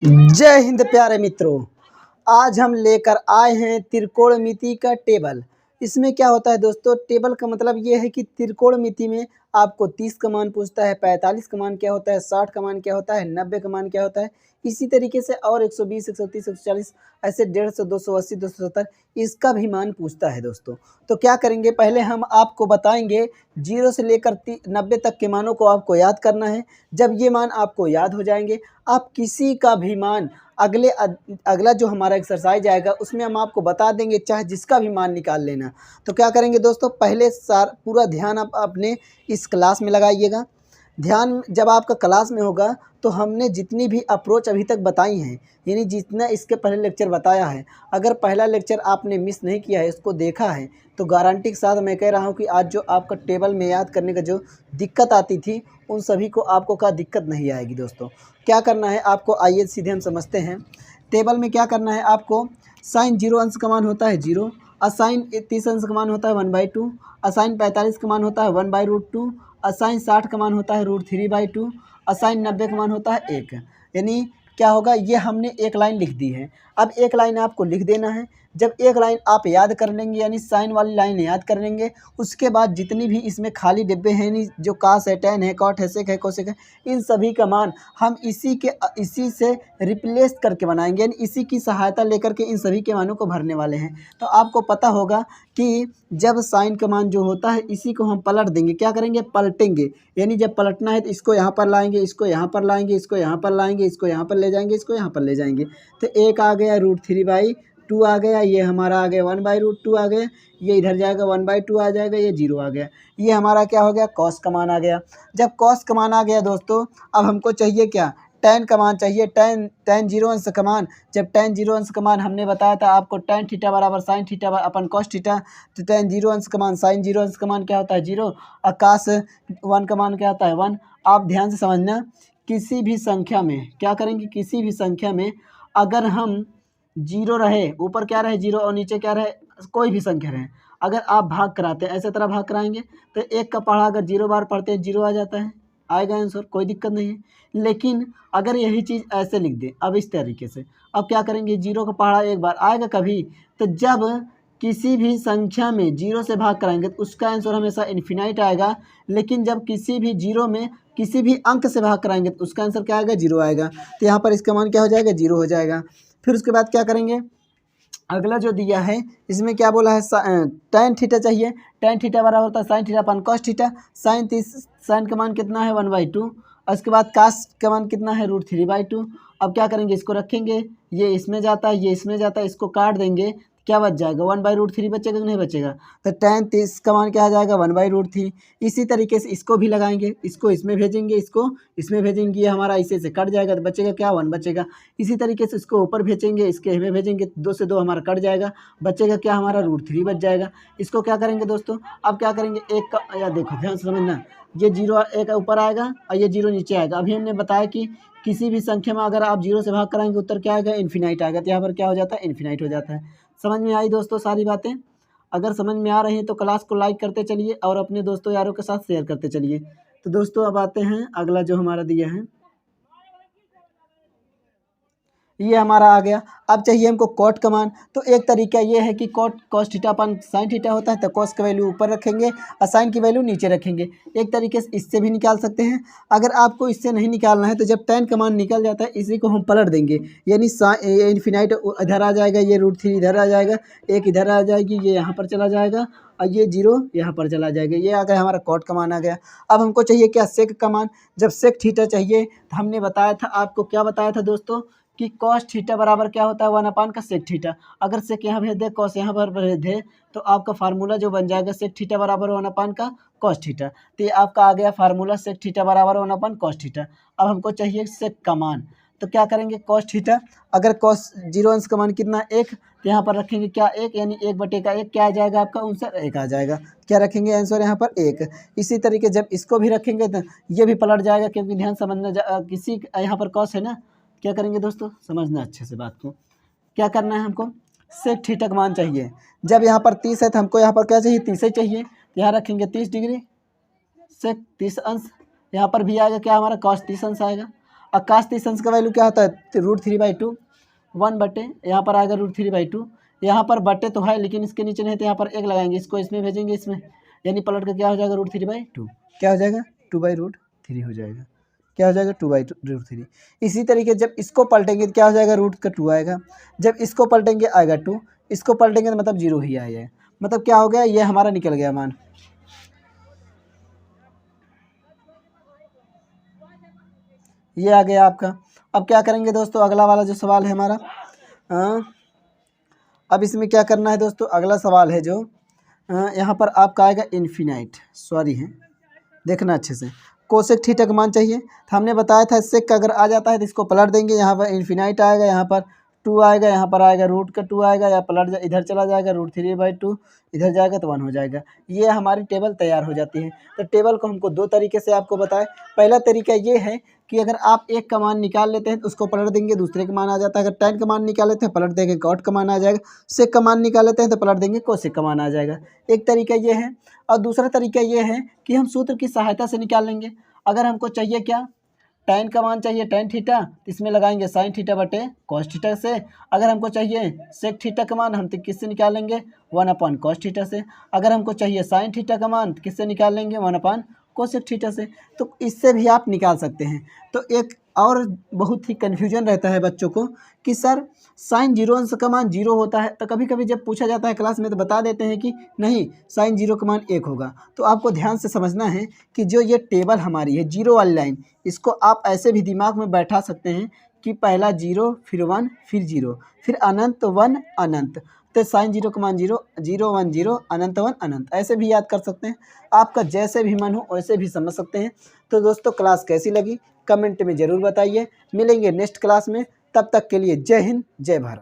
जय हिंद प्यारे मित्रों। आज हम लेकर आए हैं त्रिकोणमिति का टेबल। इसमें क्या होता है दोस्तों, टेबल का मतलब ये है कि त्रिकोणमिति में आपको 30 का मान पूछता है, 45 का मान क्या होता है, 60 का मान क्या होता है, 90 का मान क्या होता है, इसी तरीके से और 120, 130, 140 ऐसे 150, 280, 270 इसका भी मान पूछता है दोस्तों। तो क्या करेंगे, पहले हम आपको बताएंगे 0 से लेकर 90 तक के मानों को आपको याद करना है। जब ये मान आपको याद हो जाएंगे, आप किसी का भी मान अगला जो हमारा एक्सरसाइज आएगा उसमें हम आपको बता देंगे, चाहे जिसका भी मान निकाल लेना। तो क्या करेंगे दोस्तों, पहले पूरा ध्यान आप अपने इस क्लास में लगाइएगा। ध्यान जब आपका क्लास में होगा तो हमने जितनी भी अप्रोच अभी तक बताई हैं, यानी जितना इसके पहले लेक्चर बताया है, अगर पहला लेक्चर आपने मिस नहीं किया है, इसको देखा है, तो गारंटी के साथ मैं कह रहा हूँ कि आज जो आपका टेबल में याद करने का जो दिक्कत आती थी, उन सभी को आपको का दिक्कत नहीं आएगी दोस्तों। क्या करना है आपको, आइए सीधे हम समझते हैं। टेबल में क्या करना है आपको, साइन 0 अंश का मान होता है 0, असाइन 30 अंश का मान होता है 1/2, असाइन 45 का मान होता है 1/√2, असाइन 60 का मान होता है √3/2, असाइन 90 का मान होता है 1। यानी क्या होगा, ये हमने एक लाइन लिख दी है। अब एक लाइन आपको लिख देना है। जब एक लाइन आप याद कर लेंगे, यानी साइन वाली लाइन याद कर लेंगे, उसके बाद जितनी भी इसमें खाली डिब्बे हैं, यानी जो कास है, टैन है, कॉट है, सेक है, कोसेक है, इन सभी का मान हम इसी से रिप्लेस करके बनाएंगे, यानी इसी की सहायता लेकर के इन सभी के मानों को भरने वाले हैं। तो आपको पता होगा कि जब साइन का मान जो होता है, इसी को हम पलट देंगे। क्या करेंगे, पलटेंगे। यानी जब पलटना है तो इसको यहाँ पर लाएंगे, इसको यहाँ पर लाएंगे, इसको यहाँ पर लाएंगे, इसको यहाँ पर ले जाएंगे, इसको यहाँ पर ले जाएंगे। तो एक आ गया √3/2 आ गया, ये हमारा आ गया 1/√2 आ गया, ये इधर जाएगा 1/2 आ जाएगा, ये 0 आ गया। ये हमारा क्या हो गया, कॉस का मान आ गया। जब कॉस का मान आ गया दोस्तों, अब हमको चाहिए क्या, टैन का मान चाहिए। टैन 0 अंश का मान। जब टैन 0 अंश का मान हमने बताया था आपको, टैन थीटा बराबर साइन थीटा अपन कॉस थीटा। तो टैन 0 अंश का मान, साइन 0 अंश का मान क्या होता है 0, और कास 1 का मान क्या होता है 1। आप ध्यान से समझना, किसी भी संख्या में क्या करेंगे, किसी भी संख्या में अगर हम 0 रहे, ऊपर क्या रहे 0 और नीचे क्या रहे, कोई भी संख्या रहे, अगर आप भाग कराते हैं, ऐसे तरह भाग कराएंगे तो 1 का पढ़ा अगर 0 बार पढ़ते हैं 0 आ जाता है, आएगा आंसर, कोई दिक्कत नहीं है। लेकिन अगर यही चीज़ ऐसे लिख दें, अब इस तरीके से, अब क्या करेंगे, 0 का पढ़ा एक बार आएगा कभी, तो जब किसी भी संख्या में 0 से भाग कराएंगे तो उसका आंसर हमेशा इन्फिनाइट आएगा। लेकिन जब किसी भी 0 में किसी भी अंक से भाग कराएंगे तो उसका आंसर क्या आएगा, 0 आएगा। तो यहाँ पर इसका मान क्या हो जाएगा, 0 हो जाएगा। फिर उसके बाद क्या करेंगे, अगला जो दिया है इसमें क्या बोला है, टैन थीटा चाहिए। टैन थीटा बराबर होता है साइन थीटा अपन कॉस थीटा। साइन का मान कितना है 1/2, और उसके बाद कास का मान कितना है √3/2। अब क्या करेंगे, इसको रखेंगे, ये इसमें जाता है, ये इसमें जाता है, इसको काट देंगे, क्या बच जाएगा 1/√3 बचेगा कि नहीं बचेगा। तो टैन 30 का मान क्या आ जाएगा 1/√3। इसी तरीके से इसको भी लगाएंगे, इसको इसमें भेजेंगे, इसको इसमें भेजेंगे, ये हमारा इसे से कट जाएगा तो बचेगा क्या 1 बचेगा। इसी तरीके से इसको ऊपर भेजेंगे, इसके में भेजेंगे, 2 से 2 हमारा कट जाएगा, बचेगा क्या हमारा √3 बच जाएगा। इसको क्या करेंगे दोस्तों, अब क्या करेंगे, एक का या देखो ध्यान से समझना, ये 0 एक ऊपर आएगा और ये 0 नीचे आएगा। अभी हमने बताया कि किसी भी संख्या में अगर आप 0 से भाग कराएंगे उत्तर क्या आएगा, इन्फिनाइट आएगा। तो यहाँ पर क्या हो जाता है, इन्फिनाइट हो जाता है। समझ में आई दोस्तों सारी बातें। अगर समझ में आ रही हैं तो क्लास को लाइक करते चलिए और अपने दोस्तों यारों के साथ शेयर करते चलिए। तो दोस्तों अब आते हैं अगला जो हमारा दिया है, ये हमारा आ गया। अब चाहिए हमको कॉट का मान। तो एक तरीका ये है कि कॉट कॉस थीटा अपन साइन थीटा होता है, तो कॉस की वैल्यू ऊपर रखेंगे और साइन की वैल्यू नीचे रखेंगे। एक तरीके से इससे भी निकाल सकते हैं। अगर आपको इससे नहीं निकालना है तो जब टैन का मान निकल जाता है, इसी को हम पलट देंगे, यानी इन्फिनाइट इधर आ जाएगा, ये √3 इधर आ जाएगा, एक इधर आ जाएगी, ये यहाँ पर चला जाएगा, और ये 0 यहाँ पर चला जाएगा। ये आ गया हमारा कॉट का मान आ गया। अब हमको चाहिए क्या, सेक का मान। जब सेक थीटा चाहिए तो हमने बताया था आपको, क्या बताया था दोस्तों, कि कॉस थीटा बराबर क्या होता है 1 का सेक थीटा। अगर सेक यहाँ भेज दे, कॉस यहाँ पर भेज दे, तो आपका फार्मूला जो बन जाएगा सेक थीटा बराबर 1 का कॉस थीटा। तो ये आपका आ गया फार्मूला, सेक थीटा बराबर 1 कॉस थीटा। अब हमको चाहिए सेक का मान। तो क्या करेंगे, कॉस थीटा, अगर कॉस 0 अंश का मान कितना 1, तो यहाँ पर रखेंगे क्या 1, यानी 1/1 क्या आ जाएगा आपका आंसर 1 आ जाएगा। क्या रखेंगे आंसर यहाँ पर 1। इसी तरीके जब इसको भी रखेंगे तो ये भी पलट जाएगा, क्योंकि ध्यान समझना, किसी यहाँ पर कॉस है ना। क्या करेंगे दोस्तों, समझना अच्छे से बात को। क्या करना है हमको, सेक थीटा का मान चाहिए। जब यहाँ पर 30 है तो हमको यहाँ पर क्या चाहिए, 30 ही चाहिए। तो यहाँ रखेंगे 30 डिग्री, सेक 30 अंश। यहाँ पर भी आएगा क्या हमारा, कॉस 30 अंश आएगा। आकाश 30 अंश का वैल्यू क्या होता है? √3/2 1/, यहाँ पर आएगा √3/2। यहाँ पर बटे तो है लेकिन इसके नीचे नहीं, तो यहाँ पर 1 लगाएंगे, इसको इसमें भेजेंगे इसमें, यानी पलट का क्या हो जाएगा? √3/2। क्या हो जाएगा? 2/√3 हो जाएगा। क्या हो जाएगा? 2/√3। इसी तरीके जब इसको पलटेंगे तो क्या हो जाएगा? √2 आएगा। जब इसको पलटेंगे आएगा 2, इसको पलटेंगे तो मतलब 0 ही आएगा। मतलब क्या हो गया? ये हमारा निकल गया मान। ये आ गया आपका। अब क्या करेंगे दोस्तों? अगला वाला जो सवाल है हमारा, अब इसमें क्या करना है दोस्तों? अगला सवाल है जो यहाँ पर आपका आएगा इन्फिनाइट, सॉरी है, देखना अच्छे से। कोसेक थीटा का मान चाहिए, तो हमने बताया था सेक का अगर आ जाता है तो इसको पलट देंगे, यहाँ पर इन्फिनाइट आएगा, यहाँ पर 2 आएगा, यहाँ पर आएगा √2 आएगा, या पलट इधर चला जाएगा √3/2, इधर जाएगा तो 1 हो जाएगा। ये हमारी टेबल तैयार हो जाती है। तो टेबल को हमको 2 तरीके से आपको बताएं। पहला तरीका ये है कि अगर आप एक का मान निकाल लेते हैं तो उसको पलट देंगे, दूसरे का मान आ जाता है। अगर tan का मान निकाल लेते हैं पलट देंगे cot का मान आ जाएगा, सेक का मान निकाल लेते हैं तो पलट देंगे कोसेक का मान आ जाएगा। एक तरीका ये है, और दूसरा तरीका ये है कि हम सूत्र की सहायता से निकाल लेंगे। अगर हमको चाहिए क्या? tan का मान चाहिए tan थीटा, इसमें लगाएंगे sin थीटा बटे cos थीटा से। अगर हमको चाहिए sec थीटा का मान, हम तो किससे निकालेंगे? 1/cos थीटा से। अगर हमको चाहिए sin थीटा का मान, किससे निकाल लेंगे? 1/cosec थीटा से। तो इससे भी आप निकाल सकते हैं। तो एक और बहुत ही कन्फ्यूजन रहता है बच्चों को कि सर sin 0 अंश का मान 0 होता है, तो कभी कभी जब पूछा जाता है क्लास में तो बता देते हैं कि नहीं sin 0 का मान 1 होगा। तो आपको ध्यान से समझना है कि जो ये टेबल हमारी है 0 वाली लाइन, इसको आप ऐसे भी दिमाग में बैठा सकते हैं कि पहला 0 फिर 1 फिर 0 फिर अनंत 1 अनंत, तो sin 0 का मान 0 0 1 0 अनंत 1 अनंत, ऐसे भी याद कर सकते हैं। आपका जैसे भी मन हो वैसे भी समझ सकते हैं। तो दोस्तों क्लास कैसी लगी कमेंट में ज़रूर बताइए। मिलेंगे नेक्स्ट क्लास में, तब तक के लिए जय हिंद जय भारत।